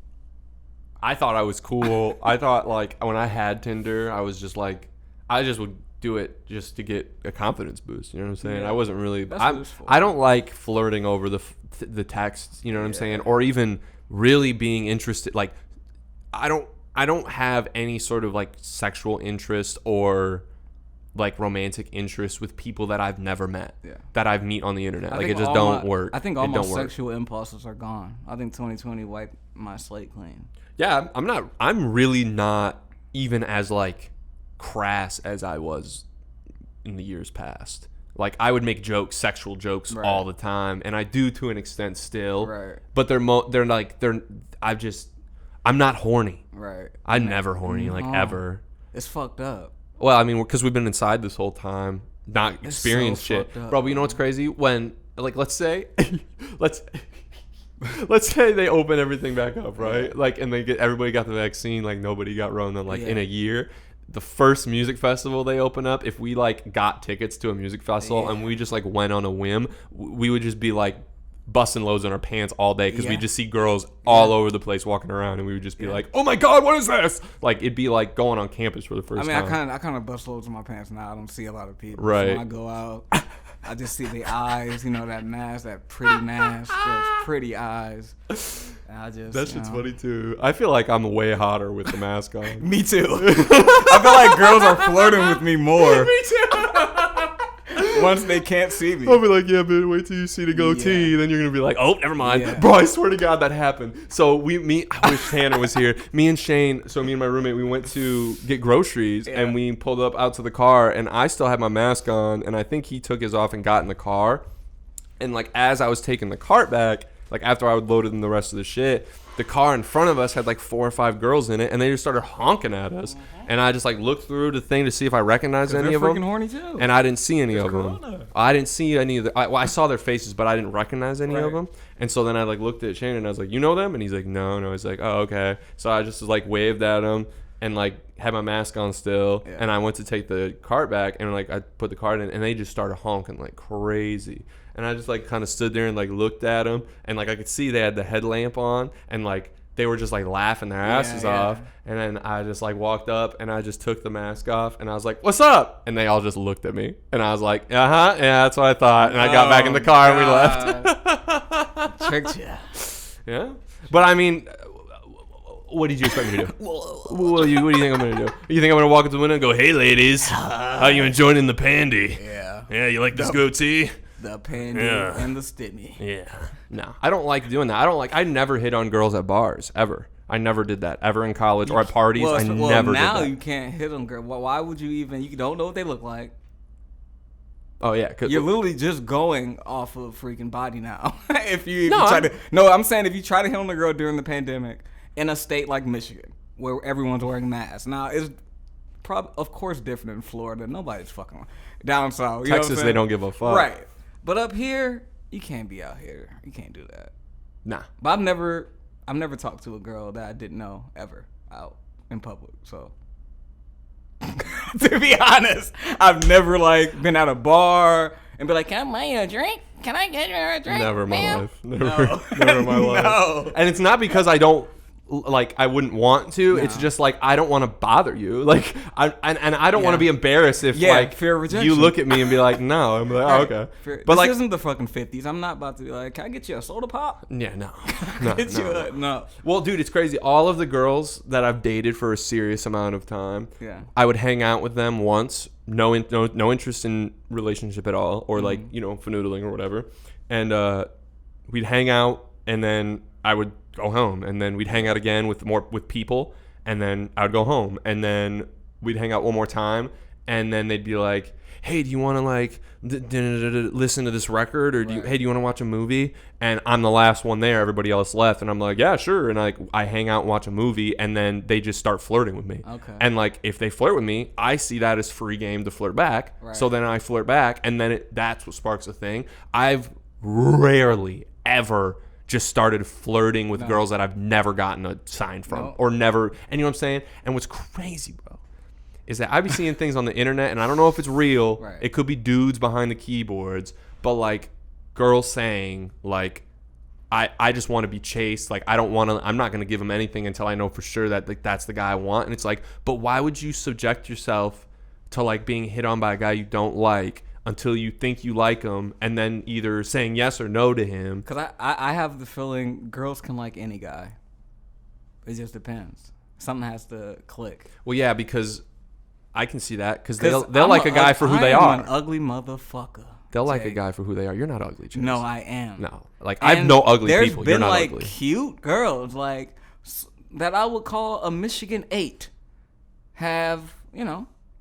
I thought I was cool. I thought like when I had Tinder, I was just like, I just would do it just to get a confidence boost. You know what I'm saying? Yeah. I wasn't really. That's useful. I don't like flirting over the text. You know what I'm saying? Or even really being interested. Like, I don't have any sort of like sexual interest or like romantic interest with people that I've never met. Yeah. That I've meet on the internet. Like, it just all don't my- work. I think all it my don't work. sexual impulses are gone. I think 2020 wiped my slate clean. Yeah, I'm really not even as like crass as I was in the years past. Like, I would make sexual jokes Right. all the time, and I do to an extent still. Right. But I'm not horny. Right. I'm never horny, like No. ever. It's fucked up. Well, I mean, because we've been inside this whole time, not experienced so shit, fucked up, bro. But you know what's crazy? When like let's say they open everything back up, right? Like, and everybody got the vaccine, like nobody got Rona, like in a year. The first music festival they open up, if we like got tickets to a music festival and we just like went on a whim, we would just be like busting loads in our pants all day because we just see girls all over the place walking around, and we would just be like, "Oh my god, what is this?" Like, it'd be like going on campus for the first time. I kind of bust loads in my pants now. I don't see a lot of people. Right. So when I go out, I just see the eyes. That mask, that pretty mask, those pretty eyes. And I just That shit's funny too. I feel like I'm way hotter with the mask on. Me too. I feel like girls are flirting with me more. Me too. Once they can't see me. I'll be like, yeah, but wait till you see the goatee. Then you're gonna be like, oh, never mind, Yeah. bro. I swear to God that happened. So I wish Tanner was here. Me and Shane. So me and my roommate, we went to get groceries, and we pulled up out to the car, and I still had my mask on, and I think he took his off and got in the car. And like as I was taking the cart back, like after I would loaded in the rest of the shit, the car in front of us had like 4 or 5 girls in it, and they just started honking at us. And I just like looked through the thing to see if I recognized any of them. They're freaking horny too. And I didn't see any of them. I didn't see any of the. I saw their faces, but I didn't recognize any of them. And so then I like looked at Shane and I was like, "You know them?" And he's like, "No." He's like, "Oh, okay." So I just like waved at him and like had my mask on still. Yeah. And I went to take the cart back, and like I put the cart in, and they just started honking like crazy. And I just like kind of stood there and like looked at them, and like I could see they had the headlamp on, and like they were just like laughing their asses off. And then I just like walked up and I just took the mask off, and I was like, "What's up?" And they all just looked at me, and I was like, "Uh-huh, yeah, that's what I thought." And I got back in the car and we left. Tricked you. Yeah. But I mean, what did you expect me to do? What do you think I'm going to do? You think I'm going to walk up to the window and go, "Hey ladies, how you enjoying the pandy? Yeah. Yeah, you like this goatee?" The pandy and the stimmy. Yeah. No, I don't like doing that. I never hit on girls at bars, ever. I never did that, ever in college or at parties. I never did now that. you can't hit them, girl. Why would you even? You don't know what they look like. Oh, yeah. You're literally just going off of freaking body now. if you No, I'm saying if you try to hit on a girl during the pandemic in a state like Michigan where everyone's wearing masks. Now it's of course different in Florida. Nobody's fucking down south. You know what I'm Texas, saying? they don't give a fuck. Right. But up here, you can't be out here. You can't do that. Nah. But I've never talked to a girl that I didn't know ever out in public. So to be honest, I've never like been at a bar and be like, "Can I buy you a drink? Can I get you a drink?" Never in my ma'am?" life. Never in my life. No. And it's not because I don't like I wouldn't want to. No. It's just like I don't want to bother you. Like I don't want to be embarrassed if like fear of rejection. you look at me and be like, no. I'm like, oh, okay. But But this like, isn't the fucking 50s. I'm not about to be like, can I get you a soda pop? yeah, no. No. Well, dude, it's crazy. All of the girls that I've dated for a serious amount of time, Yeah. I would hang out with them once, no interest in relationship at all, or like, you know, fanoodling or whatever. And we'd hang out, and then I would go home, and then we'd hang out again with people, and then I would go home, and then we'd hang out one more time, and then they'd be like, hey, do you want to like listen to this record, or do you want to watch a movie? And I'm the last one there, everybody else left, and I'm like, yeah, sure. And I hang out and watch a movie, and then they just start flirting with me. Okay. And like if they flirt with me, I see that as free game to flirt back. Right. So then I flirt back, and then that's what sparks a thing. I've rarely ever just started flirting with girls that I've never gotten a sign from or never, and you know what I'm saying? And what's crazy, bro, is that I be seeing things on the internet, and I don't know if it's real. Right. It could be dudes behind the keyboards, but like girls saying like, I just want to be chased. Like I'm not going to give him anything until I know for sure that like that's the guy I want. And it's like, but why would you subject yourself to like being hit on by a guy you don't like until you think you like him, and then either saying yes or no to him? Because I have the feeling girls can like any guy. It just depends. Something has to click. Well, yeah, because I can see that, because they'll like a guy for who they I are. am an ugly motherfucker. They'll like a guy for who they are. You're not ugly, Chase. No, I am. No, like I've no ugly people. You're not like ugly. Cute girls like that I would call a Michigan 8 have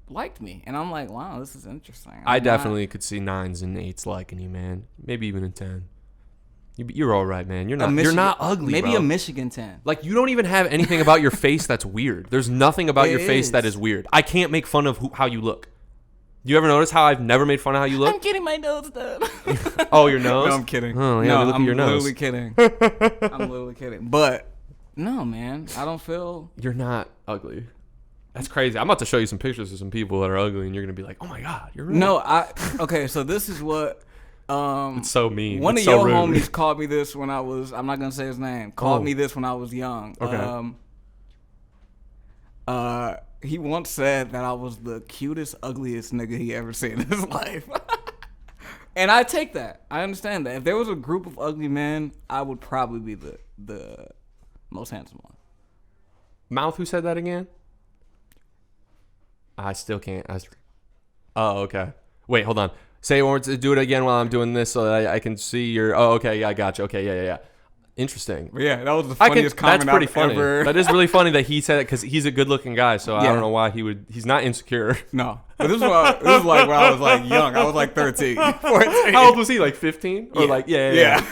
liked me, and I'm like, wow, this is interesting. I definitely could see 9s and 8s liking you, man. Maybe even a 10. You're all right, man. You're not ugly. Maybe bro. a Michigan 10. Like you don't even have anything about your face that's weird. There's nothing about your face is. that is weird. I can't make fun of how you look. You ever notice how I've never made fun of how you look? I'm getting my nose done. Oh, your nose? No, I'm kidding. Oh, yeah, look at your nose. Literally kidding. I'm literally kidding. But no, man, I don't feel. You're not ugly. That's crazy. I'm about to show you some pictures of some people that are ugly, and you're gonna be like, "Oh my god, you're right." No, okay. So this is what. It's so mean. One it's of so your rude. homies called me this when I was. I'm not gonna say his name. Called me this when I was young. Okay. He once said that I was the cutest, ugliest nigga he ever seen in his life. And I take that. I understand that. If there was a group of ugly men, I would probably be the most handsome one. Mouth, who said that again? I still can't. Oh, okay. Wait, hold on. Say it more. Do it again while I'm doing this so that I can see your. Oh, okay. Yeah, I got you. Okay, yeah. Interesting. Yeah, that was the funniest comment that's pretty funny. ever. That is really funny that he said it, because he's a good-looking guy. So I don't know why he would. He's not insecure. No, but this was like when I was like young. I was like 13, 14. How old was he? Like 15? Or like yeah.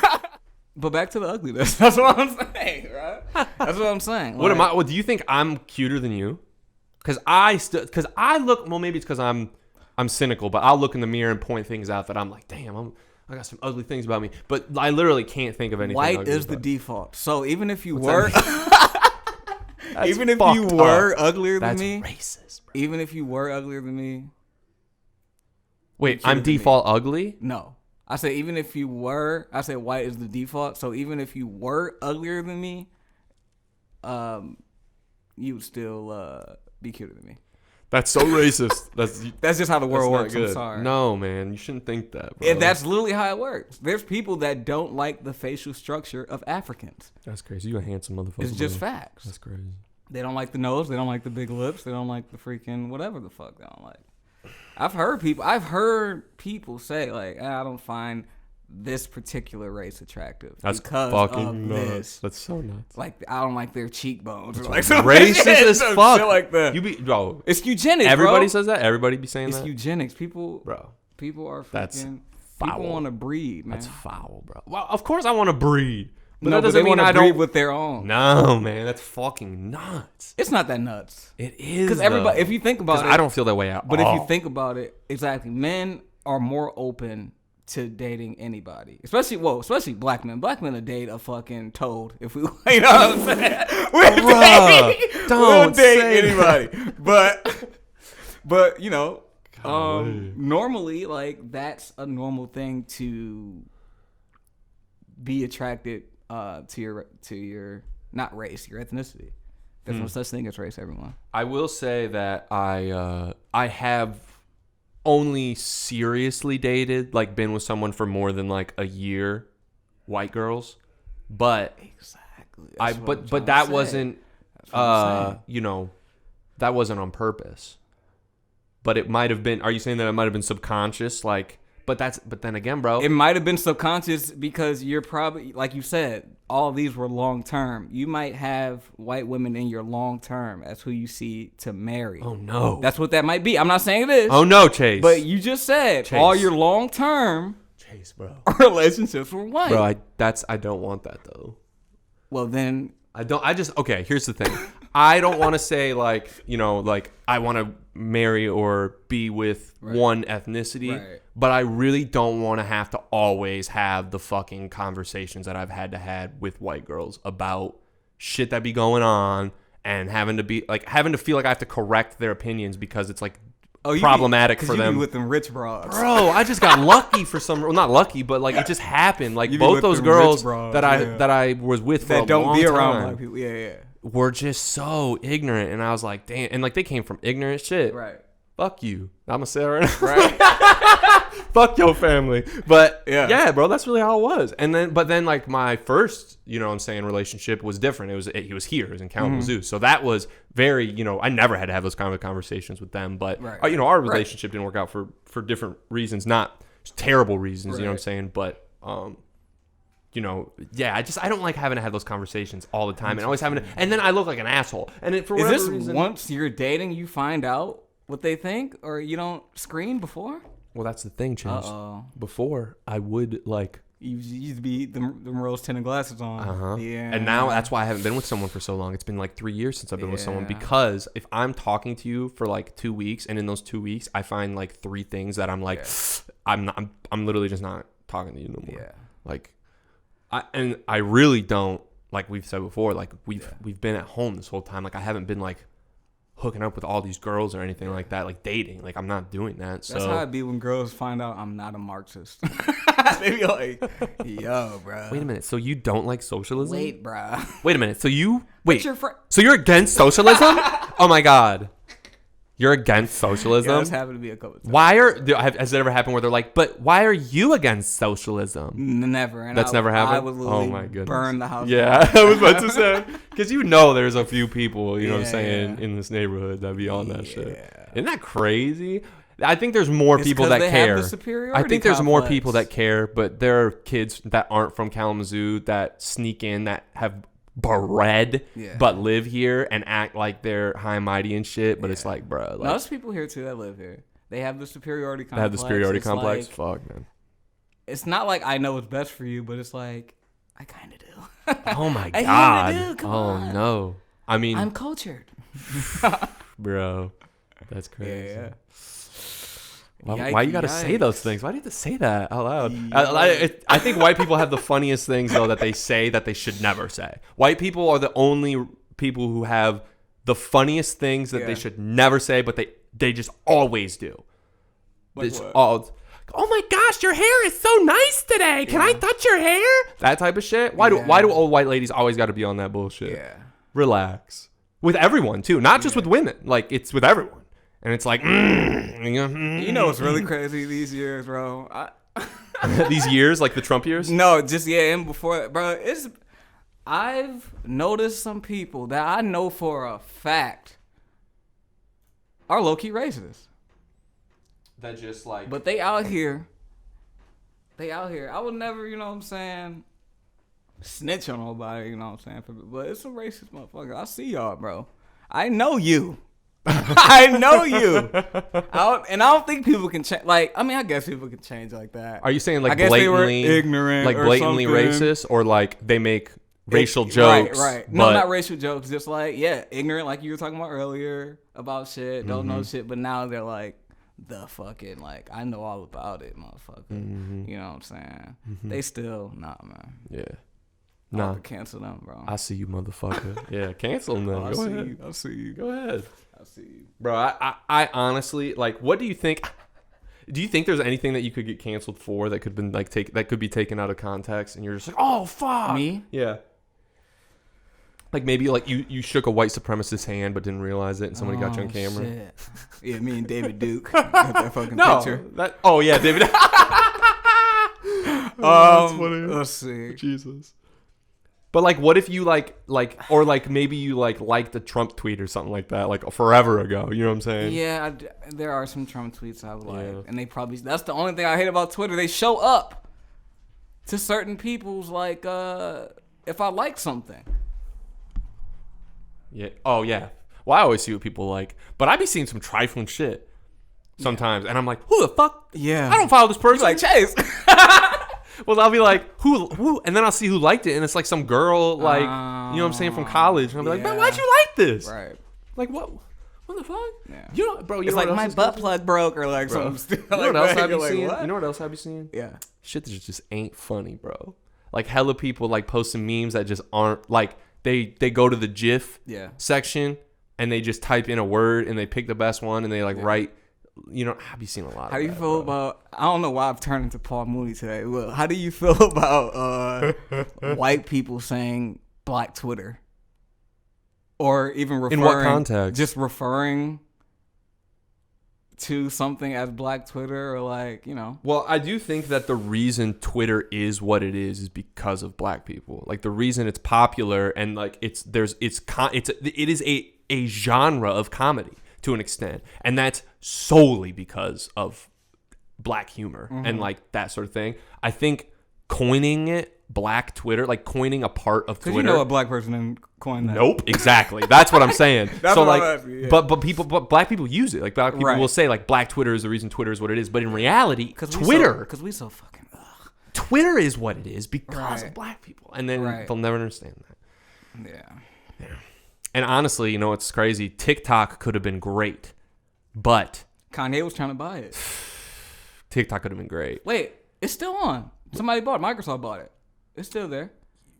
But back to the ugliness. That's what I'm saying, right? That's what I'm saying. What am I? Well, do you think I'm cuter than you? Because I look. Well, maybe it's because I'm cynical, but I'll look in the mirror and point things out that I'm like, damn, I got some ugly things about me. But I literally can't think of anything. White is the default. So even if you were, uglier than me, that's racist, bro. Even if you were uglier than me. Wait, I'm default ugly? No. I said even if you were, I said white is the default. So even if you were uglier than me, you would still be cuter than me. That's so racist. That's just how the world works. Good. I'm sorry. No, man, you shouldn't think that, bro. And that's literally how it works. There's people that don't like the facial structure of Africans. That's crazy. You a handsome motherfucker. It's just bro. facts. That's crazy. They don't like the nose. They don't like the big lips. They don't like the freaking whatever the fuck they don't like. I've heard people say like, I don't find this particular race attractive. That's because fucking of nuts. This. That's so nuts. Like I don't like their cheekbones. That's or like racist as fuck. Shit like that. Bro. It's eugenics. Everybody bro. says that. Everybody be saying it's that. It's eugenics. People are freaking. That's foul. People want to breed, man. That's foul, bro. Well, of course I want to breed. But that doesn't mean I don't with their own. No, man, that's fucking nuts. It's not that nuts. It is because everybody. If you think about it, I don't feel that way at all. But if you think about it, exactly, men are more open to dating anybody, especially black men. Black men will date a fucking toad if we, you know what I'm saying? We'll date anybody. But you know, normally like that's a normal thing to be attracted to your Not race, your ethnicity. There's no such thing as race, everyone. I will say that I have only seriously dated, like been with someone for more than like a year, white girls, but Exactly. but that wasn't you know, that wasn't on purpose. But it might have been. Are you saying that it might have been subconscious? Like, but then again, bro, it might have been subconscious because you're probably, like you said, all these were long term. You might have white women in your long term as who you see to marry. Oh no, that's what that might be. I'm not saying it is. Oh no, Chase. But you just said Chase. all your long term Chase, bro, relationships were white. Bro, I don't want that though. Well then, okay. Here's the thing. I don't want to say like, you know, like I want to marry or be with one ethnicity, but I really don't want to have to always have the fucking conversations that I've had with white girls about shit that be going on and having to feel like I have to correct their opinions because it's like problematic for them. You be with them rich broads. Bro, I just got lucky for some, well, not lucky, but like it just happened. Like both those girls that I was with for a long time. That don't be around black people. Yeah. Were just so ignorant, and I was like, damn, and like they came from ignorant shit. Right. Fuck you. I'm gonna say it right now. Right. Fuck your family. But yeah, bro, that's really how it was. And then like my first, you know what I'm saying, relationship was different. He was here. It was in Kalamazoo. So that was very, you know, I never had to have those kind of conversations with them. But you know, our relationship didn't work out for different reasons, not terrible reasons, you know what I'm saying? But you know, yeah, I don't like having to have those conversations all the time and always having to, and then I look like an asshole. And for whatever reason, once you're dating, you find out what they think, or you don't screen before? Well, that's the thing, Chase. Before, I would like. You used to be them rose tinted glasses on. Yeah. And now that's why I haven't been with someone for so long. It's been like 3 years since I've been with someone, because if I'm talking to you for like 2 weeks, and in those 2 weeks I find like 3 things that I'm like, I'm literally just not talking to you no more. Yeah. Like. I really don't, like we've said before, like we've been at home this whole time. Like I haven't been like hooking up with all these girls or anything like that, like dating. Like I'm not doing that. That's how it be when girls find out I'm not a Marxist. They be like, yo, bro. Wait a minute. So you don't like socialism? Wait, bro. Wait a minute. So so you're against socialism? Oh my God. You're against socialism? Yeah, that's happened to be a couple times. Has it ever happened where they're like, but why are you against socialism? Never. And that's never happened? I would literally burn the house. Yeah, I was about to say. Because you know there's a few people, you know what I'm saying, in this neighborhood that be on that shit. Isn't that crazy? I think there's more people that care. I think there's more people that care, but there are kids that aren't from Kalamazoo that sneak in, that have bread but live here and act like they're high and mighty and shit, but it's like, bro, like, there's people here too that live here. They have the superiority complex. Like, fuck, man. It's not like I know what's best for you, but it's like I kind of do. Oh my God. I kinda do. Come on. No. I mean, I'm cultured. Bro, that's crazy. Yeah. Why you gotta say those things? Why do you have to say that out loud? I think white people have the funniest things, though, that they say that they should never say. White people are the only people who have the funniest things that they should never say, but they just always do. Like what? Oh my gosh, your hair is so nice today. Can I touch your hair? That type of shit. Why do old white ladies always got to be on that bullshit? Yeah. Relax. With everyone too, not just with women. Like, it's with everyone. And it's like, you know what's really crazy these years, bro? These years, like the Trump years? No, just and before that, bro. I've noticed some people that I know for a fact are low key racist. That just like, but they out here. I would never, you know what I'm saying, snitch on nobody, you know what I'm saying. But it's a racist motherfucker. I see y'all, bro. I know you. I know you. I don't think people can change. Like, I mean, I guess people can change like that. Are you saying like blatantly ignorant, like blatantly racist, or like they make racial jokes? Right. No, not racial jokes. Just like, ignorant, like you were talking about earlier about shit. Don't know shit, but now they're like, the fucking, like, I know all about it, motherfucker. You know what I'm saying? They still, nah, man. Yeah. Nah. Cancel them, bro. I see you, motherfucker. Yeah, cancel them then. I see you. Go ahead. I see you. Bro, I honestly, like, what do you think? Do you think there's anything that you could get canceled for that could been like that could be taken out of context and you're just like, oh fuck me? Yeah. Like maybe like you shook a white supremacist hand but didn't realize it, and somebody got you on camera. Shit. Yeah, me and David Duke got that fucking picture. Yeah, David. That's funny. Let's see. Jesus. But like, what if you or like maybe you liked a Trump tweet or something like that, like forever ago. You know what I'm saying? Yeah, there are some Trump tweets I would like, Yeah. and they probably. That's the only thing I hate about Twitter. They show up to certain people's like, if I like something. Yeah. Oh yeah. Well, I always see what people like, but I be seeing some trifling shit sometimes, and I'm like, who the fuck? Yeah. I don't follow this person. You're like Chase. Well, I'll be like, who? And then I'll see who liked it, and it's like some girl, like, you know what I'm saying, from college. And I'll be like, man, why'd you like this? Right. Like, what the fuck? Yeah. You know, bro, you It's know like what my else butt plug broke or like bro. something. You know what else I be like, seeing? what? You know what else I be seeing? Yeah. Shit that just ain't funny, bro. Like, hella people, like, posting memes that just aren't, like, they go to the GIF section, and they just type in a word, and they pick the best one, and they, like, write. You know, I be seeing a lot. How do you feel about? I don't know why I've turned into Paul Mooney today. Well, how do you feel about white people saying Black Twitter, or even referring? In what context? Just referring to something as Black Twitter, or like, you know. Well, I do think that the reason Twitter is what it is because of Black people. Like the reason it's popular and like it is a genre of comedy to an extent, and that's solely because of Black humor and like that sort of thing. I think coining it Black Twitter, like coining a part of Twitter. You know a Black person didn't coin that. Nope, exactly. That's what I'm saying. That's so what like, I'm asking, yeah. but Black people use it. Like Black people will say like Black Twitter is the reason Twitter is what it is. But in reality, Twitter, because we so fucking. Twitter is what it is because of Black people, and then they'll never understand that. Yeah. And honestly, you know what's crazy? TikTok could have been great, but Kanye was trying to buy it. TikTok could have been great. Wait, it's still on. Somebody bought it. Microsoft bought it. It's still there.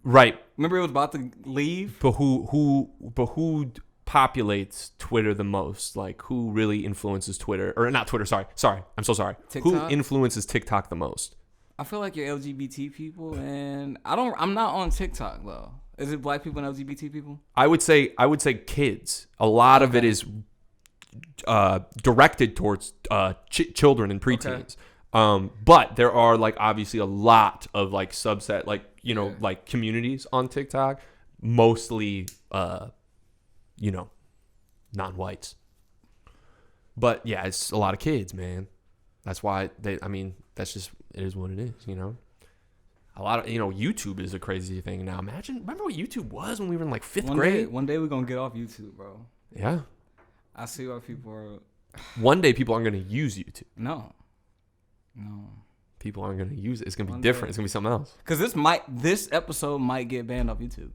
Right. Remember it was about to leave? But who populates Twitter the most? Like who really influences Twitter? Or not Twitter, sorry. I'm so sorry. TikTok? Who influences TikTok the most? I feel like you're LGBT people, and I'm not on TikTok though. Is it Black people and LGBT people? I would say kids. A lot of it is directed towards children and preteens. But there are like obviously a lot of like subset, like, you know, like communities on TikTok, mostly, you know, non-whites. But yeah, it's a lot of kids, man. That's why that's just, it is what it is, you know? A lot of, you know, YouTube is a crazy thing now. Remember what YouTube was when we were in like fifth grade? One day we're going to get off YouTube, bro. Yeah. I see why people are. One day people aren't going to use YouTube. No. People aren't going to use it. It's going to be different. It's going to be something else. Because this episode might get banned off YouTube.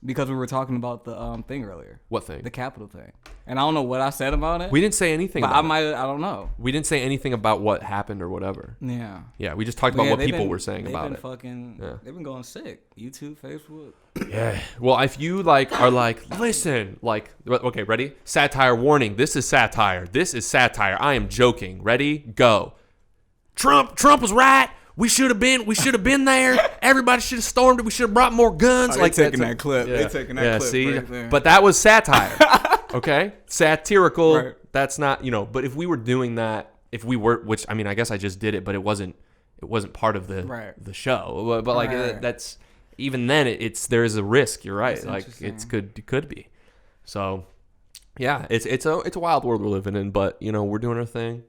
Because we were talking about the thing earlier. What thing? The Capitol thing. And I don't know what I said about it. We didn't say anything about it. I don't know. We didn't say anything about what happened or whatever. Yeah. Yeah, we just talked about what people were saying about it. They've been going sick. YouTube, Facebook. Yeah. Well, if you like are like, listen, like, okay, ready? Satire warning. This is satire. This is satire. I am joking. Ready? Go. Trump was right. We should have been there. Everybody should have stormed it. We should have brought more guns. Like taking that clip. Yeah. They taking that clip. See, right there. But that was satire. Okay, satirical. Right. That's not, you know. But if we were doing that, which I mean, I guess I just did it, but it wasn't part of the show. But like that's even then, there is a risk. You're right. Like it could be. So yeah, it's a wild world we're living in. But you know, we're doing our thing.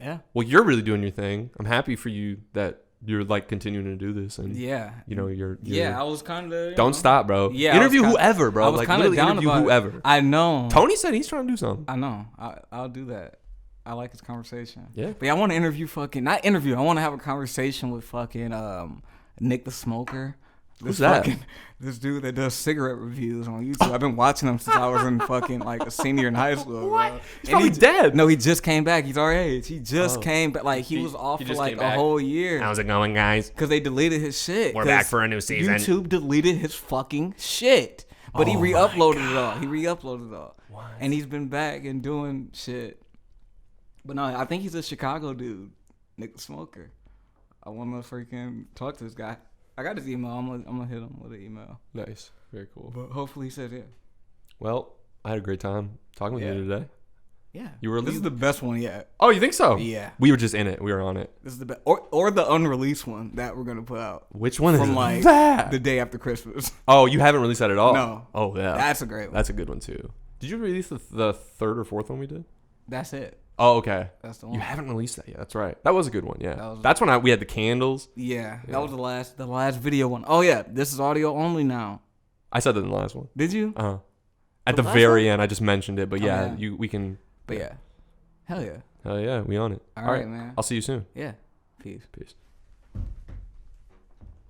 Yeah. Well, you're really doing your thing. I'm happy for you that you're like continuing to do this, and you know you're I was kind of don't stop, bro. Yeah, interview whoever, bro. I was like kind of down interview about whoever. It. I know. Tony said he's trying to do something. I know. I'll do that. I like his conversation. Yeah. But yeah, I want to I want to have a conversation with fucking Nick the Smoker. Who's that? This dude that does cigarette reviews on YouTube. I've been watching him since I was in fucking like a senior in high school. What? Bro. He's probably dead. No, he just came back. He's our age. He just came back. Like he was off for like a whole year. How's it going, guys? Because they deleted his shit. We're back for a new season. YouTube deleted his fucking shit. But he re-uploaded it all. What? And he's been back and doing shit. But no, I think he's a Chicago dude, Nick the Smoker. I want to freaking talk to this guy. I got his email. I'm gonna hit him with an email. Nice. Very cool. But hopefully he says yeah. Well, I had a great time talking with you today. Yeah. You were. This is the best one yet. Oh, you think so? Yeah. We were just in it. We were on it. This is the best, or the unreleased one that we're gonna put out. Which one is from like that? the day after Christmas. Oh, you haven't released that at all? No. Oh, yeah. That's a great one. That's a good one too. Did you release the third or fourth one we did? That's it. Oh, okay. That's the one. You haven't released that yet. That's right. That was a good one. Yeah. That's when we had the candles. Yeah, that was the last video one. Oh yeah, this is audio only now. I said that in the last one. Did you? At the very end, I just mentioned it, but yeah, we can. But yeah, hell yeah. Hell yeah, we on it. All right, man. I'll see you soon. Yeah. Peace. Peace.